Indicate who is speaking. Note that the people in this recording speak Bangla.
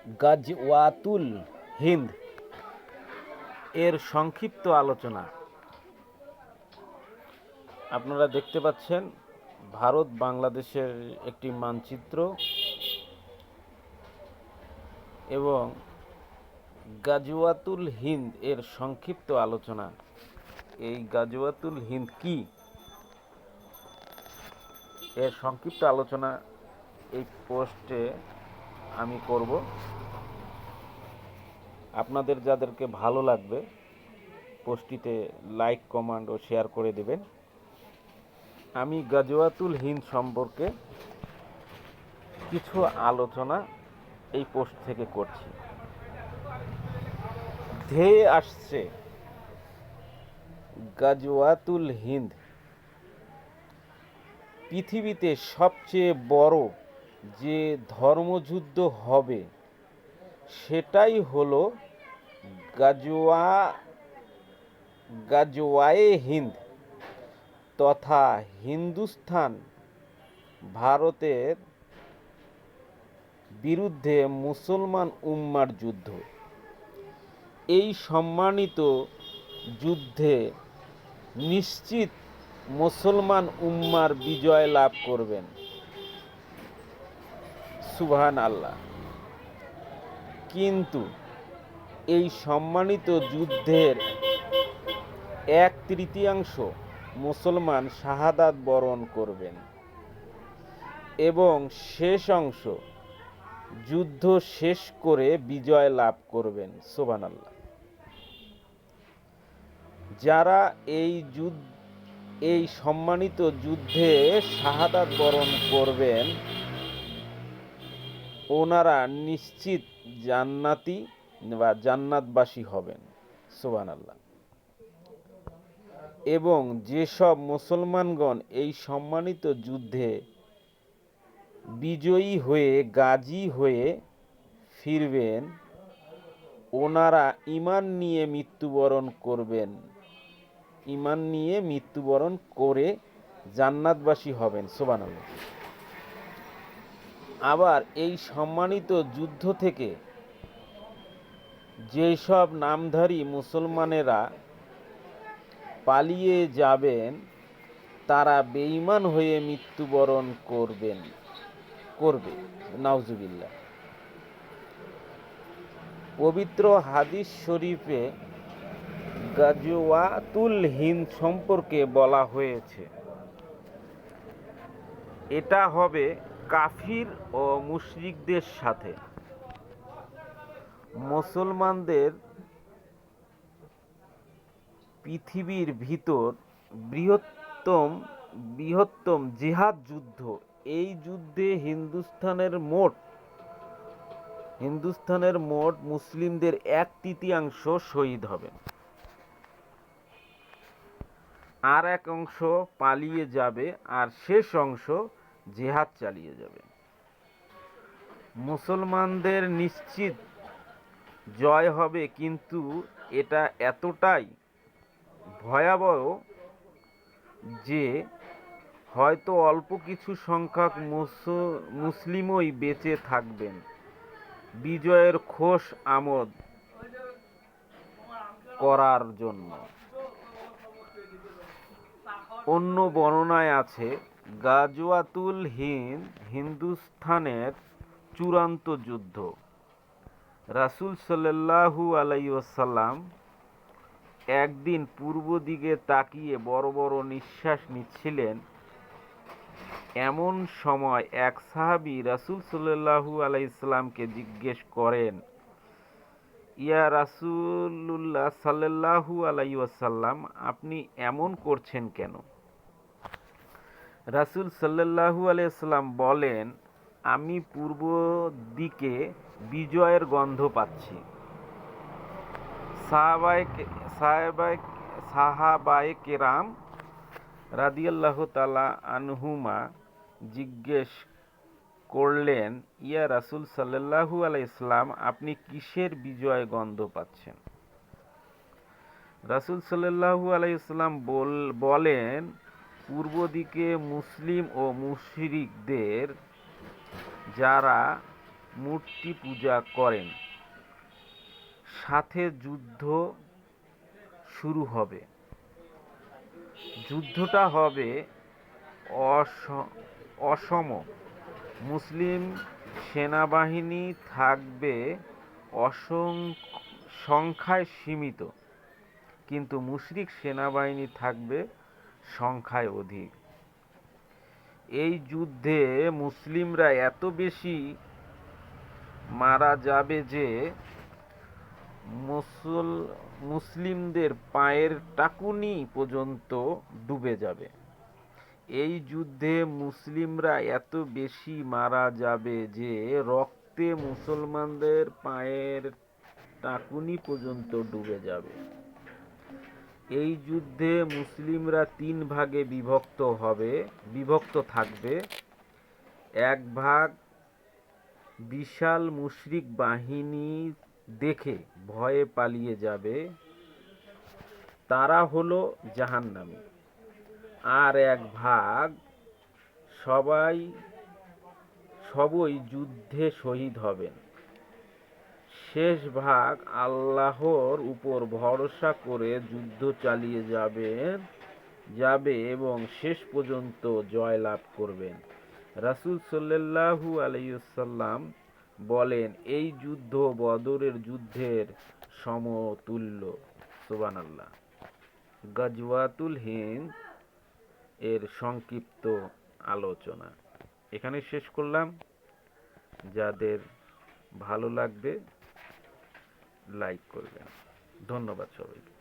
Speaker 1: গাজওয়াতুল হিন্দ এর সংক্ষিপ্ত আলোচনা। আপনারা দেখতে পাচ্ছেন ভারত বাংলাদেশের একটি মানচিত্র এবং গাজওয়াতুল হিন্দ এর সংক্ষিপ্ত আলোচনা। এই গাজওয়াতুল হিন্দ কি, এর সংক্ষিপ্ত আলোচনা এই পোস্টে আমি করব। আপনাদের যাদেরকে ভালো লাগবে পোস্টটিতে লাইক, কমেন্ট ও শেয়ার করে দেবেন। আমি গাজওয়াতুল হিন্দ সম্পর্কে কিছু আলোচনা এই পোস্ট থেকে করছি। ধেয়ে আসছে গাজওয়াতুল হিন্দ পৃথিবীতে সবচেয়ে বড় যে ধর্মযুদ্ধ হবে সেটাই হলো গাজওয়ায়ে হিন্দ তথা হিন্দুস্তান ভারতের বিরুদ্ধে মুসলমান উম্মার যুদ্ধ। এই সম্মানিত যুদ্ধে নিশ্চিত মুসলমান উম্মার বিজয় লাভ করবেন। সুবহান আল্লাহ। কিন্তু এই সম্মানিত যুদ্ধের 1/3 মুসলমান শাহাদাত বরণ করবেন এবং শেষ অংশ যুদ্ধ শেষ করে বিজয় লাভ করবেন। সুবহানাল্লাহ। যারা এই সম্মানিত যুদ্ধে শাহাদাত বরণ করবেন ওনারা নিশ্চিত জান্নাতি বা জান্নাতবাসী হবেন। সুবহানাল্লাহ। এবং যেসব মুসলমানগণ এই সম্মানিত যুদ্ধে বিজয়ী হয়ে গাজী হয়ে ফিরবেন ওনারা ঈমান নিয়ে মৃত্যুবরণ করবেন, ঈমান নিয়ে মৃত্যুবরণ করে জান্নাতবাসী হবেন। সুবহানাল্লাহ। আবার এই সম্মানিত যুদ্ধ থেকে যেসব নামধারী মুসলমানেরা পালিয়ে যাবেন তারা বেঈমান হয়ে মৃত্যুবরণ করবে। নাউজুবিল্লাহ। পবিত্র হাদিস শরীফে গাজওয়াতুল হিন্দ সম্পর্কে বলা হয়েছে এটা হবে কাফির ও মুশরিকদের সাথে। মুসলমানদের পৃথিবীর ভিতর বৃহত্তম জিহাদ যুদ্ধ। এই যুদ্ধে হিন্দুস্তানের মোট মুসলিমদের 1/3 শহীদ হবেন, আর এক অংশ পালিয়ে যাবে, আর শেষ অংশ জিহাদ চালিয়ে যাবে। মুসলমানদের নিশ্চিত জয় হবে, কিন্তু এটা এতটাই ভয়াবহ যে হয়তো অল্প কিছু সংখ্যক মুসলিমই বেঁচে থাকবেন বিজয়ের খোশ আমোদ করার জন্য। অন্য বর্ণনায় আছে গাজওয়াতুল হিন্দ হিন্দুস্তানের চূড়ান্ত যুদ্ধ। রাসূল সাল্লাল্লাহু আলাইহি ওয়াসাল্লাম একদিন পূর্ব দিকে তাকিয়ে বড় বড় নিঃশ্বাস নিচ্ছিলেন। এমন সময় এক সাহাবী রাসূল সাল্লাল্লাহু আলাইহি ওয়াসাল্লামকে জিজ্ঞেস করেন, ইয়া রাসূলুল্লাহ সাল্লাল্লাহু আলাইহি ওয়াসাল্লাম, আপনি এমন করছেন কেন? রাসূল সাল্লাল্লাহু আলাইহি ওয়াসাল্লাম বলেন, আমি পূর্ব দিকে বিজয়ের গন্ধ পাচ্ছি। সাহাবায়ে কেরাম রাদিয়াল্লাহু তাআলা আনহুমা জিজ্ঞেস করলেন, ইয়া রাসূল সাল্লাল্লাহু আলাইহি ওয়াসাল্লাম, আপনি কিসের বিজয় গন্ধ পাচ্ছেন? রাসূল সাল্লাল্লাহু আলাইহি ওয়াসাল্লাম বলেন, পূর্ব দিকে মুসলিম ও মুশরিকদের যারা মূর্তি পূজা করেন। সাথে যুদ্ধ শুরু হবে। যুদ্ধটা হবে অসম। মুসলিম সেনাবাহিনী থাকবে সংখ্যায় সীমিত, কিন্তু মুশরিক সেনাবাহিনী থাকবে সংখ্যায় অধিক। এই যুদ্ধে মুসলিমরা এত বেশি মারা যাবে যে মুসলিমদের পায়ের টাকুনি পর্যন্ত ডুবে যাবে। এই যুদ্ধে মুসলিমরা এত বেশি মারা যাবে যে রক্তে মুসলমানদের পায়ের টাকুনি পর্যন্ত ডুবে যাবে। এই যুদ্ধে মুসলিমরা 3 ভাগে বিভক্ত থাকবে। এক ভাগ বিশাল মুশরিক বাহিনী দেখে ভয়ে পালিয়ে যাবে, তারা হলো জাহান্নামী। আর এক ভাগ সবই যুদ্ধে শহীদ হবেন। শেষ ভাগ আল্লাহর উপর ভরসা করে যুদ্ধ চালিয়ে যাবে এবং শেষ পর্যন্ত জয়লাভ করবেন। রাসূল সাল্লাল্লাহু আলাইহি ওয়াসাল্লাম বলেন, এই যুদ্ধ বদরের যুদ্ধের সমতুল্য। সুবহানাল্লাহ। গাজওয়াতুল হিন্দ এর সংক্ষিপ্ত আলোচনা এখানে শেষ করলাম। যাদের ভালো লাগবে লাইক করবেন। ধন্যবাদ সবাইকে।